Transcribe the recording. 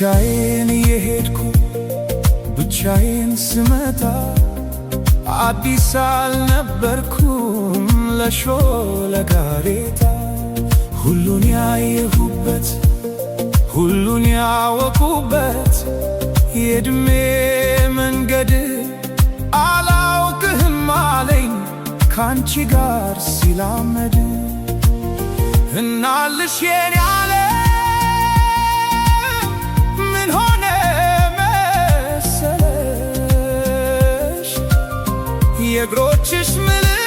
ብቻዬን የሄድኩ ብቻዬን ስመጣ አዲስ አልነበርኩም ለሾለ ጋሬጣ። ሁሉን ያየሁበት ሁሉን ያወቁበት የዕድሜ መንገድ አላውቅህም አለኝ ካንቺ ጋር ሲላመድ። እናልሽ የኔ ዓለም ምን ሆነ መሰለሽ የእግሮችሽ ምልክት